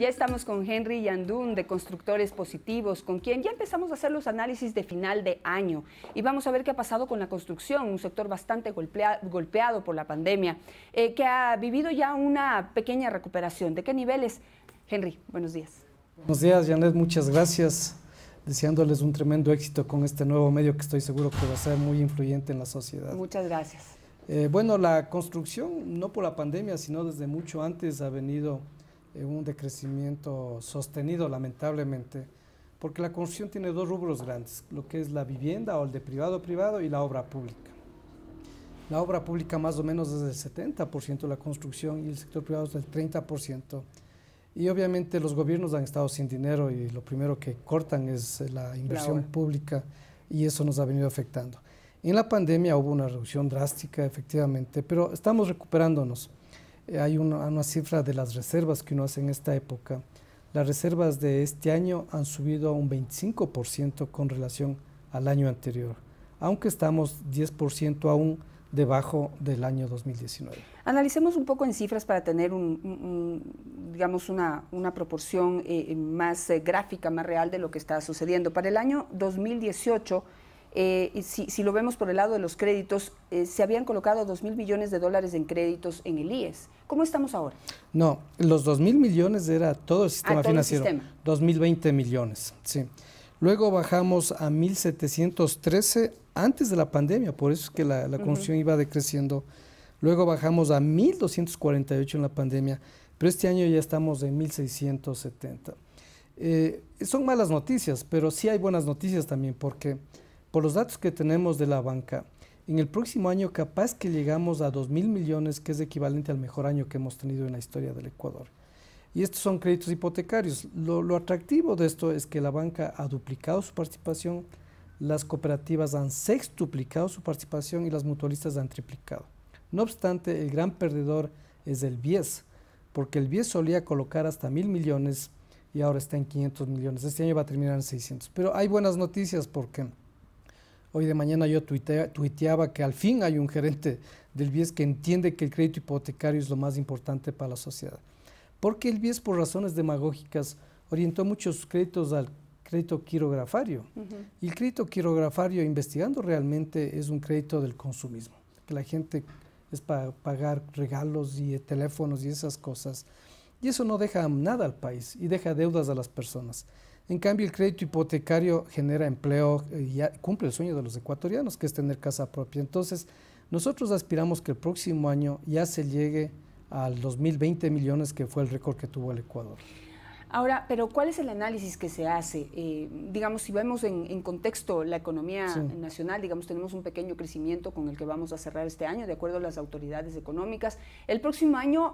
Ya estamos con Henry Yandún de Constructores Positivos, con quien ya empezamos a hacer los análisis de final de año y vamos a ver qué ha pasado con la construcción, un sector bastante golpeado por la pandemia, que ha vivido ya una pequeña recuperación. ¿De qué niveles? Henry, buenos días. Buenos días, Janet, muchas gracias. Deseándoles un tremendo éxito con este nuevo medio que estoy seguro que va a ser muy influyente en la sociedad. Muchas gracias. Bueno, la construcción, no por la pandemia, sino desde mucho antes ha venido un decrecimiento sostenido, lamentablemente, porque la construcción tiene dos rubros grandes, lo que es la vivienda o el de privado a privado y la obra pública. La obra pública más o menos es del 70% de la construcción y el sector privado es del 30%. Y obviamente los gobiernos han estado sin dinero y lo primero que cortan es la inversión pública y eso nos ha venido afectando. En la pandemia hubo una reducción drástica, efectivamente, pero estamos recuperándonos. Hay una cifra de las reservas que uno hace en esta época. Las reservas de este año han subido a un 25% con relación al año anterior, aunque estamos 10% aún debajo del año 2019. Analicemos un poco en cifras para tener digamos una proporción más gráfica, más real de lo que está sucediendo. Para el año 2018, si lo vemos por el lado de los créditos, se habían colocado 2.000 millones de dólares en créditos en el IES. ¿Cómo estamos ahora? No, los 2.000 millones era todo el sistema financiero. El sistema. 2.020 millones, sí. Luego bajamos a 1.713 antes de la pandemia, por eso es que la construcción iba decreciendo. Luego bajamos a 1.248 en la pandemia, pero este año ya estamos en 1.670. Son malas noticias, pero sí hay buenas noticias también, porque por los datos que tenemos de la banca, en el próximo año capaz que llegamos a 2.000 millones, que es equivalente al mejor año que hemos tenido en la historia del Ecuador. Y estos son créditos hipotecarios. Lo atractivo de esto es que la banca ha duplicado su participación, las cooperativas han sextuplicado su participación y las mutualistas han triplicado. No obstante, el gran perdedor es el BIES, porque el BIES solía colocar hasta 1.000 millones y ahora está en 500 millones. Este año va a terminar en 600. Pero hay buenas noticias porque hoy de mañana yo tuiteaba que al fin hay un gerente del BIES que entiende que el crédito hipotecario es lo más importante para la sociedad. Porque el BIES, por razones demagógicas, orientó muchos créditos al crédito quirografario. Y el crédito quirografario, investigando realmente, es un crédito del consumismo. Que la gente es para pagar regalos y teléfonos y esas cosas. Y eso no deja nada al país y deja deudas a las personas. En cambio, el crédito hipotecario genera empleo y cumple el sueño de los ecuatorianos, que es tener casa propia. Entonces, nosotros aspiramos que el próximo año ya se llegue a los 1.020 millones, que fue el récord que tuvo el Ecuador. Ahora, pero ¿cuál es el análisis que se hace? Digamos, si vemos en contexto la economía nacional, digamos, tenemos un pequeño crecimiento con el que vamos a cerrar este año, de acuerdo a las autoridades económicas. El próximo año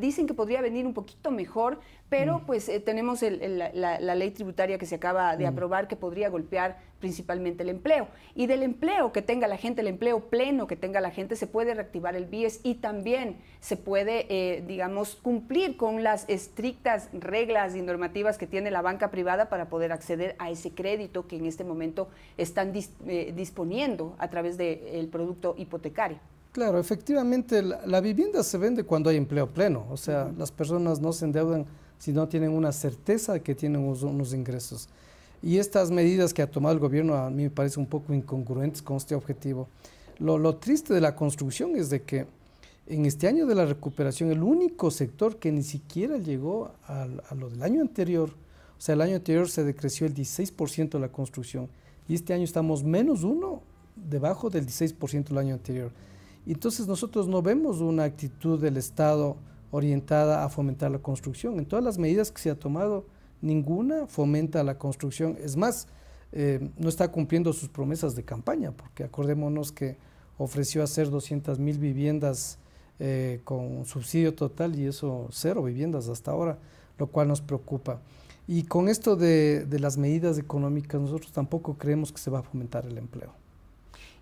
dicen que podría venir un poquito mejor, pero pues tenemos la ley tributaria que se acaba de aprobar que podría golpear principalmente el empleo. Y del empleo que tenga la gente, el empleo pleno que tenga la gente, se puede reactivar el BIES y también se puede, digamos, cumplir con las estrictas reglas y normativas que tiene la banca privada para poder acceder a ese crédito que en este momento están disponiendo a través del producto hipotecario. Claro, efectivamente, la vivienda se vende cuando hay empleo pleno, o sea, las personas no se endeudan si no tienen una certeza de que tienen unos ingresos. Y estas medidas que ha tomado el gobierno a mí me parecen un poco incongruentes con este objetivo. Lo triste de la construcción es de que en este año de la recuperación, el único sector que ni siquiera llegó a lo del año anterior, o sea, el año anterior se decreció el 16% de la construcción y este año estamos -1 debajo del 16% del año anterior. Entonces nosotros no vemos una actitud del Estado orientada a fomentar la construcción. En todas las medidas que se ha tomado, ninguna fomenta la construcción. Es más, no está cumpliendo sus promesas de campaña, porque acordémonos que ofreció hacer 200.000 viviendas con subsidio total y eso 0 viviendas hasta ahora, lo cual nos preocupa. Y con esto de las medidas económicas, nosotros tampoco creemos que se va a fomentar el empleo.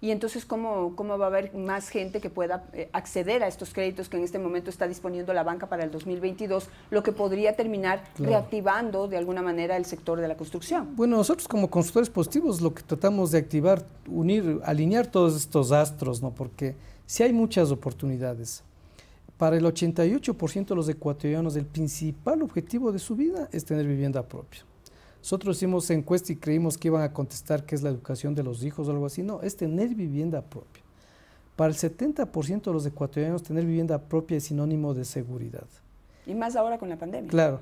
Y entonces, ¿cómo va a haber más gente que pueda acceder a estos créditos que en este momento está disponiendo la banca para el 2022, lo que podría terminar reactivando de alguna manera el sector de la construcción? Bueno, nosotros como constructores positivos lo que tratamos de activar, unir, alinear todos estos astros, ¿no? Porque sí hay muchas oportunidades. Para el 88% de los ecuatorianos, el principal objetivo de su vida es tener vivienda propia. Nosotros hicimos encuesta y creímos que iban a contestar que es la educación de los hijos o algo así. No, es tener vivienda propia. Para el 70% de los ecuatorianos, tener vivienda propia es sinónimo de seguridad. Y más ahora con la pandemia. Claro.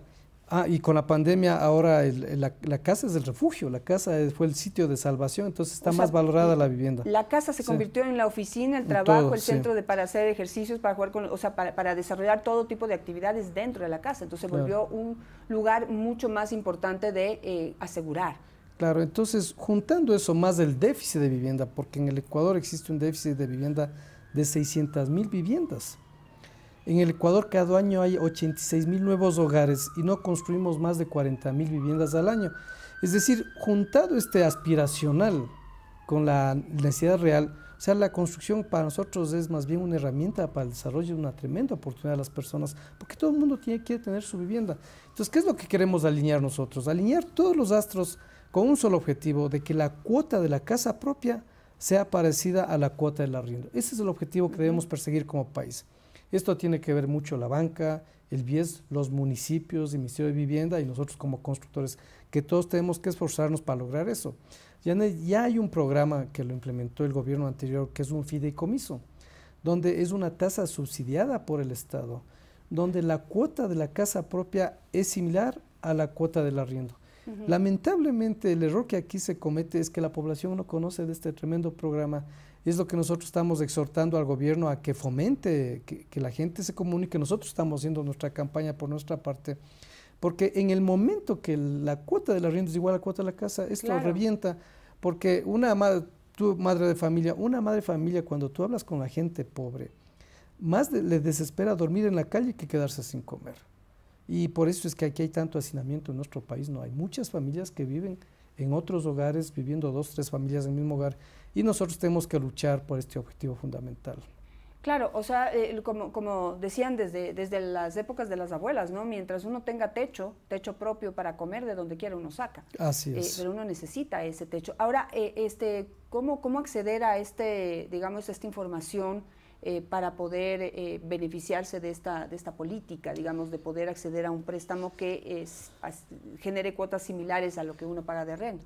Y con la pandemia ahora la casa es el refugio, la casa fue el sitio de salvación, entonces está más valorada la vivienda. La casa se convirtió en la oficina, el trabajo, todo, el centro para hacer ejercicios, para jugar con, para desarrollar todo tipo de actividades dentro de la casa. Entonces se volvió un lugar mucho más importante de asegurar. Claro, entonces juntando eso más del déficit de vivienda, porque en el Ecuador existe un déficit de vivienda de 600.000 viviendas. En el Ecuador cada año hay 86.000 nuevos hogares y no construimos más de 40.000 viviendas al año. Es decir, juntado este aspiracional con la necesidad real, o sea, la construcción para nosotros es más bien una herramienta para el desarrollo, una tremenda oportunidad de las personas, porque todo el mundo quiere tener su vivienda. Entonces, ¿qué es lo que queremos alinear nosotros? Alinear todos los astros con un solo objetivo, de que la cuota de la casa propia sea parecida a la cuota del arriendo. Ese es el objetivo que debemos perseguir como país. Esto tiene que ver mucho la banca, el BIES, los municipios, el Ministerio de Vivienda y nosotros como constructores, que todos tenemos que esforzarnos para lograr eso. Ya hay un programa que lo implementó el gobierno anterior, que es un fideicomiso, donde es una tasa subsidiada por el Estado, donde la cuota de la casa propia es similar a la cuota del arriendo. Lamentablemente, el error que aquí se comete es que la población no conoce de este tremendo programa. Es lo que nosotros estamos exhortando al gobierno a que fomente, que la gente se comunique. Nosotros estamos haciendo nuestra campaña por nuestra parte, porque en el momento que la cuota del arriendo es igual a la cuota de la casa, esto revienta, porque una madre de familia, cuando tú hablas con la gente pobre, más le desespera dormir en la calle que quedarse sin comer. Y por eso es que aquí hay tanto hacinamiento en nuestro país. No hay muchas familias que viven en otros hogares, viviendo 2, 3 familias en el mismo hogar, y nosotros tenemos que luchar por este objetivo fundamental. Claro, o sea, como decían desde las épocas de las abuelas, ¿no? Mientras uno tenga techo propio para comer, de donde quiera uno saca. Así es. Pero uno necesita ese techo. Ahora, ¿cómo acceder a digamos, esta información para poder beneficiarse de esta política, digamos, de poder acceder a un préstamo que genere cuotas similares a lo que uno paga de renta?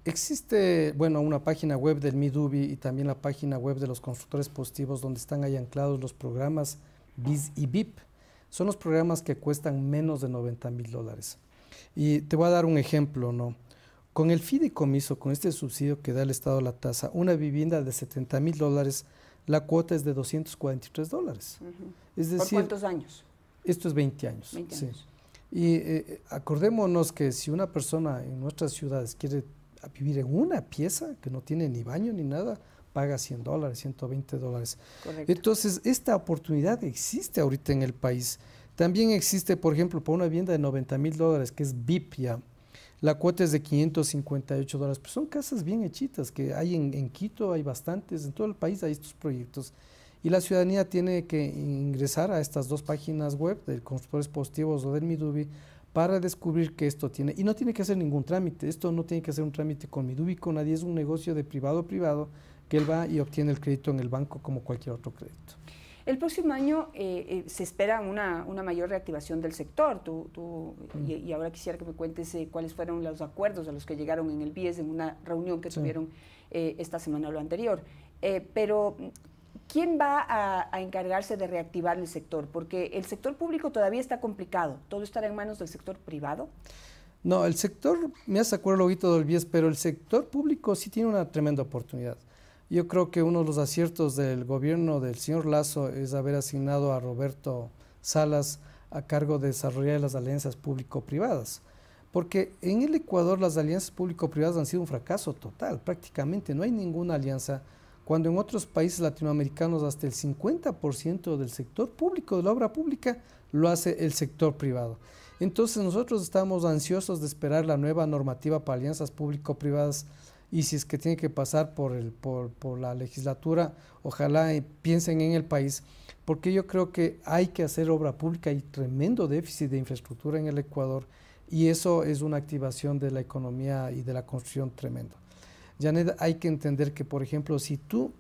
Existe, bueno, una página web del Midubi y también la página web de los constructores positivos, donde están ahí anclados los programas BIS y BIP. Son los programas que cuestan menos de $90.000. Y te voy a dar un ejemplo, ¿no? Con el fideicomiso, con este subsidio que da el Estado a la tasa, una vivienda de $70.000, la cuota es de $243. Es decir, ¿por cuántos años? Esto es 20 años. 20 sí. años. Y acordémonos que si una persona en nuestras ciudades quiere vivir en una pieza que no tiene ni baño ni nada, paga $100, $120. Correcto. Entonces, esta oportunidad existe ahorita en el país. También existe, por ejemplo, para una vivienda de $90.000, que es BIP ya, la cuota es de $558, pero son casas bien hechitas, que hay en Quito, hay bastantes, en todo el país hay estos proyectos. Y la ciudadanía tiene que ingresar a estas dos páginas web, del Constructores Positivos o del Midubi, para descubrir que esto tiene, y no tiene que hacer ningún trámite, esto no tiene que hacer un trámite con Midubi, con nadie, es un negocio de privado a privado, que él va y obtiene el crédito en el banco como cualquier otro crédito. El próximo año se espera una mayor reactivación del sector. Y ahora quisiera que me cuentes cuáles fueron los acuerdos a los que llegaron en el BIES en una reunión que tuvieron esta semana o lo anterior. Pero, ¿quién va a encargarse de reactivar el sector? Porque el sector público todavía está complicado. ¿Todo estará en manos del sector privado? No, el sector, me hace acuerdo lo del BIES, pero el sector público sí tiene una tremenda oportunidad. Yo creo que uno de los aciertos del gobierno del señor Lasso es haber asignado a Roberto Salas a cargo de desarrollar las alianzas público-privadas. Porque en el Ecuador las alianzas público-privadas han sido un fracaso total, prácticamente no hay ninguna alianza, cuando en otros países latinoamericanos hasta el 50% del sector público, de la obra pública, lo hace el sector privado. Entonces nosotros estamos ansiosos de esperar la nueva normativa para alianzas público-privadas, y si es que tiene que pasar por la legislatura, ojalá piensen en el país, porque yo creo que hay que hacer obra pública, hay tremendo déficit de infraestructura en el Ecuador, y eso es una activación de la economía y de la construcción tremendo. Janet, hay que entender que, por ejemplo, si tú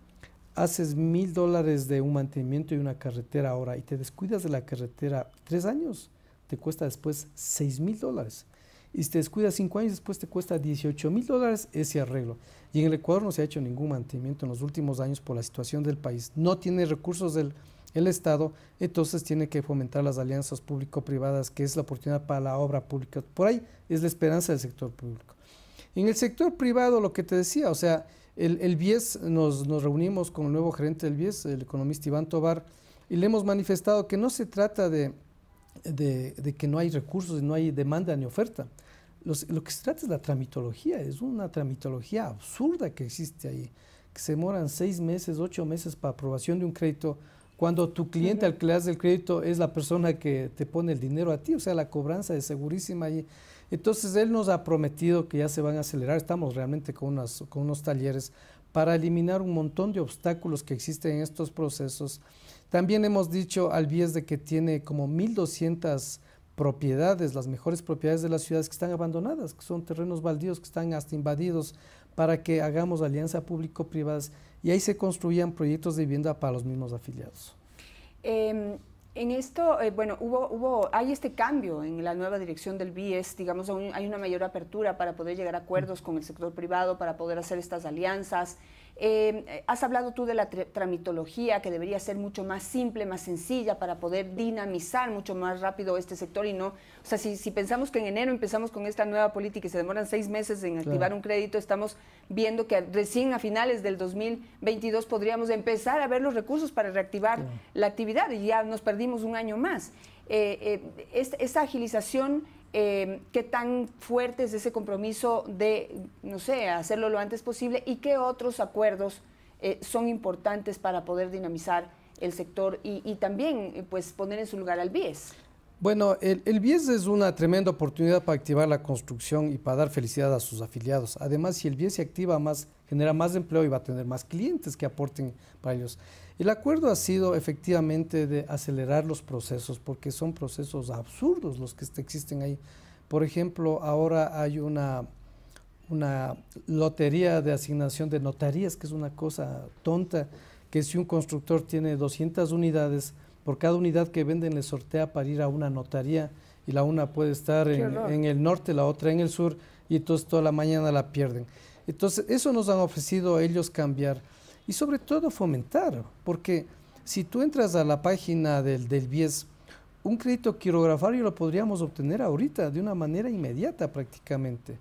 haces $1000 de un mantenimiento de una carretera ahora y te descuidas de la carretera 3 años, te cuesta después $6000. Y si te descuidas 5 años después, te cuesta $18,000 ese arreglo. Y en el Ecuador no se ha hecho ningún mantenimiento en los últimos años por la situación del país. No tiene recursos el Estado, entonces tiene que fomentar las alianzas público-privadas, que es la oportunidad para la obra pública. Por ahí es la esperanza del sector público. En el sector privado, lo que te decía, o sea, el BIES, nos reunimos con el nuevo gerente del BIES, el economista Iván Tobar, y le hemos manifestado que no se trata de que no hay recursos, no hay demanda ni oferta. Lo que se trata es la tramitología, es una tramitología absurda que existe ahí, que se demoran 6 meses, 8 meses para aprobación de un crédito, cuando tu cliente al que le das el crédito es la persona que te pone el dinero a ti, o sea, la cobranza es segurísima ahí. Entonces, él nos ha prometido que ya se van a acelerar, estamos realmente con unos talleres para eliminar un montón de obstáculos que existen en estos procesos. También hemos dicho al BIES de que tiene como 1200 propiedades, las mejores propiedades de las ciudades que están abandonadas, que son terrenos baldíos, que están hasta invadidos, para que hagamos alianza público-privadas y ahí se construyan proyectos de vivienda para los mismos afiliados. En esto, bueno, hay este cambio en la nueva dirección del BIES, digamos, hay una mayor apertura para poder llegar a acuerdos con el sector privado, para poder hacer estas alianzas. Has hablado tú de la tramitología, que debería ser mucho más simple, más sencilla, para poder dinamizar mucho más rápido este sector y no, o sea, si pensamos que en enero empezamos con esta nueva política y se demoran 6 meses en activar un crédito, estamos viendo que recién a finales del 2022 podríamos empezar a ver los recursos para reactivar la actividad y ya nos perdimos un año más. Esta agilización, ¿qué tan fuerte es ese compromiso de, no sé, hacerlo lo antes posible y qué otros acuerdos son importantes para poder dinamizar el sector y también pues poner en su lugar al BIES? Bueno, el BIES es una tremenda oportunidad para activar la construcción y para dar felicidad a sus afiliados. Además, si el BIES se activa más, genera más empleo y va a tener más clientes que aporten para ellos. El acuerdo ha sido efectivamente de acelerar los procesos, porque son procesos absurdos los que existen ahí. Por ejemplo, ahora hay una lotería de asignación de notarías, que es una cosa tonta, que si un constructor tiene 200 unidades, por cada unidad que venden le sortea para ir a una notaría, y la una puede estar en el norte, la otra en el sur, y entonces toda la mañana la pierden. Entonces, eso nos han ofrecido ellos cambiar, y sobre todo fomentar, porque si tú entras a la página del BIES, un crédito quirografario lo podríamos obtener ahorita de una manera inmediata prácticamente,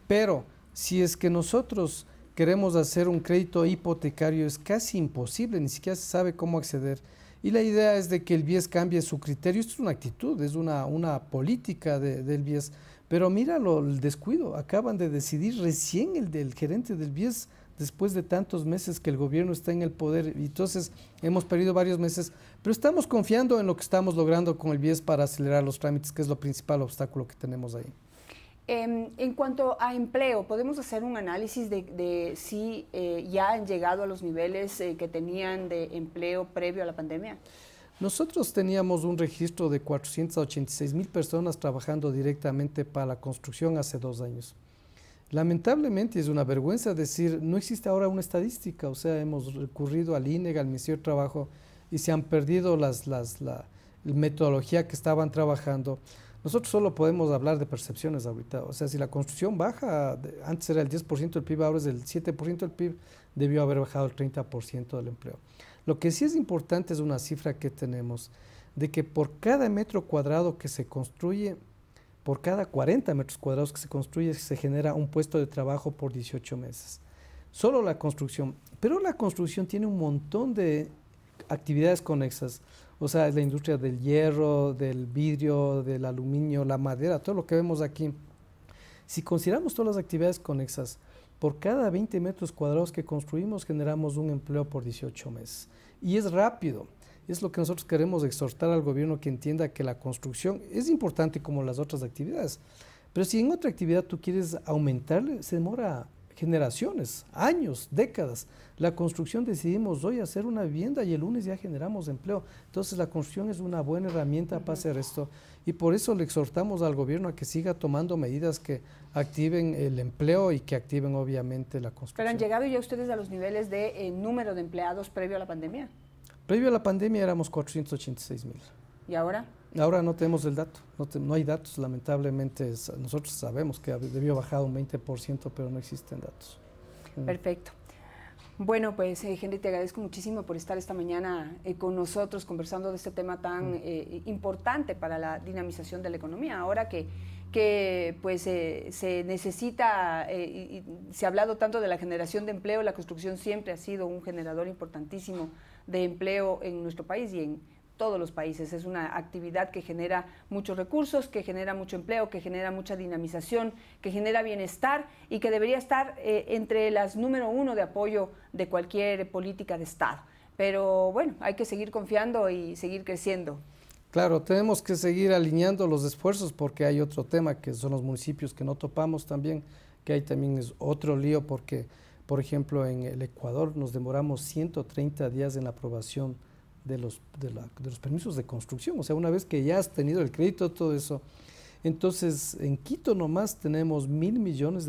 pero si es que nosotros queremos hacer un crédito hipotecario es casi imposible, ni siquiera se sabe cómo acceder. Y la idea es de que el BIES cambie su criterio. Esto es una actitud, es una política del BIES. Pero míralo, el descuido. Acaban de decidir recién el gerente del BIES, después de tantos meses que el gobierno está en el poder. Y entonces hemos perdido varios meses. Pero estamos confiando en lo que estamos logrando con el BIES para acelerar los trámites, que es lo principal obstáculo que tenemos ahí. En cuanto a empleo, ¿podemos hacer un análisis de si ya han llegado a los niveles que tenían de empleo previo a la pandemia? Nosotros teníamos un registro de 486,000 personas trabajando directamente para la construcción hace 2 años. Lamentablemente, es una vergüenza decir, no existe ahora una estadística, o sea, hemos recurrido al INEG, al Ministerio de Trabajo, y se han perdido la metodología que estaban trabajando. Nosotros solo podemos hablar de percepciones ahorita, o sea, si la construcción baja, antes era el 10% del PIB, ahora es el 7% del PIB, debió haber bajado el 30% del empleo. Lo que sí es importante es una cifra que tenemos, de que por cada metro cuadrado que se construye, por cada 40 metros cuadrados que se construye, se genera un puesto de trabajo por 18 meses. Solo la construcción, pero la construcción tiene un montón de actividades conexas. O sea, es la industria del hierro, del vidrio, del aluminio, la madera, todo lo que vemos aquí. Si consideramos todas las actividades conexas, por cada 20 metros cuadrados que construimos generamos un empleo por 18 meses. Y es rápido. Es lo que nosotros queremos exhortar al gobierno, que entienda que la construcción es importante como las otras actividades. Pero si en otra actividad tú quieres aumentarle, se demora generaciones, años, décadas. La construcción decidimos hoy hacer una vivienda y el lunes ya generamos empleo. Entonces la construcción es una buena herramienta para hacer esto y por eso le exhortamos al gobierno a que siga tomando medidas que activen el empleo y que activen obviamente la construcción. ¿Pero han llegado ya ustedes a los niveles de número de empleados previo a la pandemia? Previo a la pandemia éramos 486,000. ¿Y ahora? Ahora no tenemos el dato, no hay datos, lamentablemente. Nosotros sabemos que debió bajar un 20%, pero no existen datos. Perfecto. Bueno, pues Henry, te agradezco muchísimo por estar esta mañana con nosotros conversando de este tema tan importante para la dinamización de la economía. Ahora que pues se necesita, y se ha hablado tanto de la generación de empleo, la construcción siempre ha sido un generador importantísimo de empleo en nuestro país y en todos los países. Es una actividad que genera muchos recursos, que genera mucho empleo, que genera mucha dinamización, que genera bienestar y que debería estar entre las número uno de apoyo de cualquier política de Estado. Pero bueno, hay que seguir confiando y seguir creciendo. Claro, tenemos que seguir alineando los esfuerzos porque hay otro tema que son los municipios que no topamos también, que ahí también es otro lío porque, por ejemplo, en el Ecuador nos demoramos 130 días en la aprobación de los permisos de construcción, o sea, una vez que ya has tenido el crédito, todo eso. Entonces, en Quito nomás tenemos $1.000 millones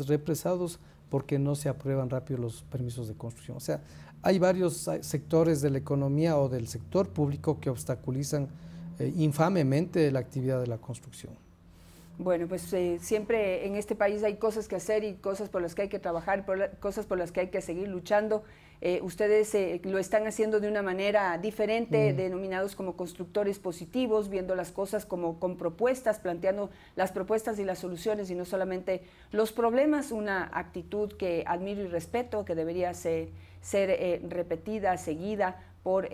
represados porque no se aprueban rápido los permisos de construcción. O sea, hay varios sectores de la economía o del sector público que obstaculizan infamemente la actividad de la construcción. Bueno, pues siempre en este país hay cosas que hacer y cosas por las que hay que trabajar, cosas por las que hay que seguir luchando. Ustedes lo están haciendo de una manera diferente, denominados como constructores positivos, viendo las cosas como con propuestas, planteando las propuestas y las soluciones y no solamente los problemas, una actitud que admiro y respeto, que debería ser repetida, seguida por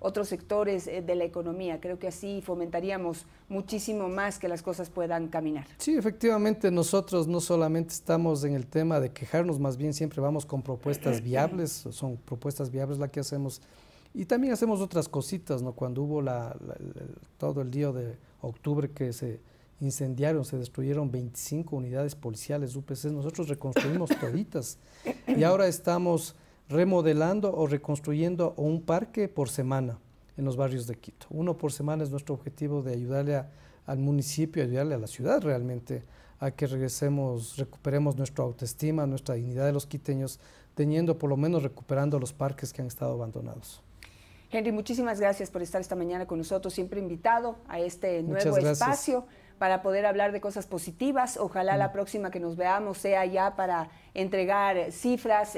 otros sectores de la economía. Creo que así fomentaríamos muchísimo más que las cosas puedan caminar. Sí, efectivamente, nosotros no solamente estamos en el tema de quejarnos, más bien siempre vamos con propuestas viables, son propuestas viables las que hacemos. Y también hacemos otras cositas, ¿no? Cuando hubo todo el día de octubre que se incendiaron, se destruyeron 25 unidades policiales, UPCs, nosotros reconstruimos toditas. Y ahora estamos remodelando o reconstruyendo un parque por semana en los barrios de Quito. Uno por semana es nuestro objetivo de ayudarle al municipio, ayudarle a la ciudad realmente a que recuperemos nuestra autoestima, nuestra dignidad de los quiteños, teniendo por lo menos recuperando los parques que han estado abandonados. Henry, muchísimas gracias por estar esta mañana con nosotros, siempre invitado a este nuevo espacio para poder hablar de cosas positivas. Ojalá la próxima que nos veamos sea ya para entregar cifras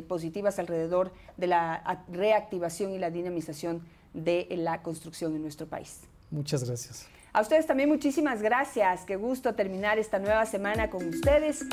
positivas alrededor de la reactivación y la dinamización de la construcción en nuestro país. Muchas gracias. A ustedes también muchísimas gracias. Qué gusto terminar esta nueva semana con ustedes.